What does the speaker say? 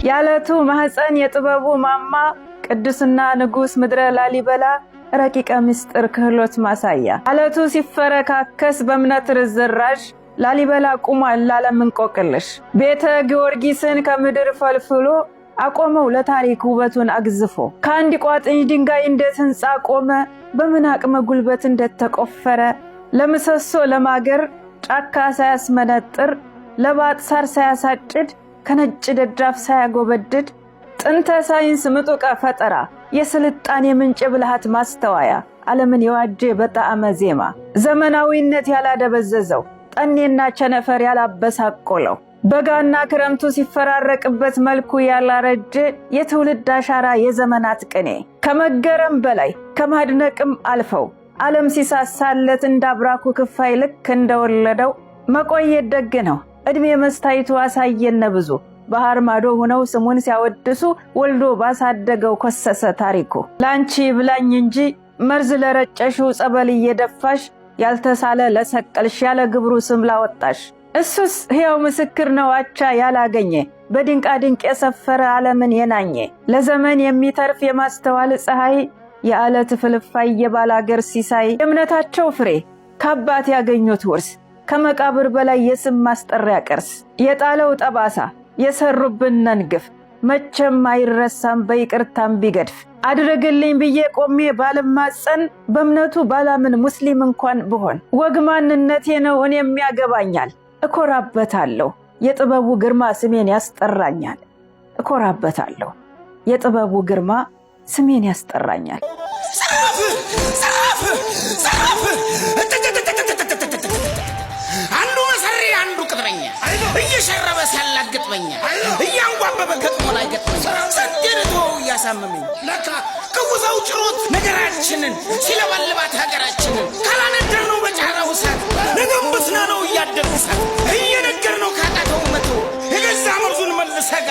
ያለቱ ማህፀን የጥበቡ ማማ ቅዱስና ንጉስ ምድረ ላሊበላ ረቂቀ ምስጢር ክህሎት ማሳያ አለቱ ሲፈረካከስ በእምነት ርዝራዥ ላሊበላ ቁሟል ለዓለም እንቆቅልሽ ቤተ ጊዮርጊስን ከምድር ፈልፍሎ አቆመው ለታሪክ ውበቱን አግዝፎ ከአንድ ቋጥኝ ድንጋይ እንዴት ህንጻ ቆመ በምን አቅመ ጉልበት እንደተቆፈረ ለምሰሶ ለማገር ጫካ ሳያስመነጥር ለባጥ ሳር ሳያሳጭድ ከነጭ ደጃፍ ሳያጎበድድ ጥንተ ሳይንስ ምጡቀ ፈጠራ የስልጣኔ ምንጭ ብልሃት ማስተዋያ ዓለምን የዋጀ በጣዕመ ዜማ ዘመናዊነት ያላደበዘዘው ጠኔና ቸነፈር ያላበሳቆለው በጋና ክረምቱ ሲፈራረቅበት መልኩ ያላረጀ የትውልድ አሻራ የዘመናት ቅኔ ከመገረም በላይ ከማድነቅም አልፈው ዓለም ሲሳሳለት እንዳብራኩ ክፋይ ልክ እንደወለደው መቆየት ደግ ነው እድሜ መስታይቱ አሳየነ ብዙ ባህር ማዶ ሆነው ስሙን ሲያወድሱ ወልዶ ባሳደገው ኮሰሰ ታሪኩ ላንቺ ብላኝ እንጂ መርዝ ለረጨሽው ጸበል እየደፋሽ ያልተሳለ ለሰቀልሽ ያለ ግብሩ ስም ላወጣሽ እሱስ ሕያው ምስክር ነው አቻ ያላገኘ በድንቃ ድንቅ የሰፈረ ዓለምን የናኘ ለዘመን የሚተርፍ የማስተዋል ፀሐይ የዓለት ፍልፋይ የባላገር ሲሳይ የእምነታቸው ፍሬ ከአባት ያገኙት ውርስ ከመቃብር በላይ የስም ማስጠሪያ ቅርስ የጣለው ጠባሳ የሰሩብንን ግፍ መቼም አይረሳም በይቅርታም ቢገድፍ አድርግልኝ ብዬ ቆሜ ባለማጸን በእምነቱ ባላምን ሙስሊም እንኳን ብሆን ወግ ማንነቴ ነው እኔም ያገባኛል እኮራበታለሁ የጥበቡ ግርማ ስሜን ያስጠራኛል እኮራበታለሁ የጥበቡ ግርማ ስሜን ያስጠራኛል ሰራፍ አንዱ መሰሪ አንዱ ቅጥረኛ እየሸረበ ሲያላግጥመኛ እያንጓበበ ገጥሞ ላይ ገጥመኛ ሰገድቶ እያሳመመኝ ለካ ክውዛው ጭሮት ነገራችንን ሲለበልባት ሀገራችንን ካላነደር ነው በጫራው ሳት ነገም ብስና ነው እያደረሳት እየነገር ነው ካቃተው መቶ የገዛ መርዙን መልሰጋ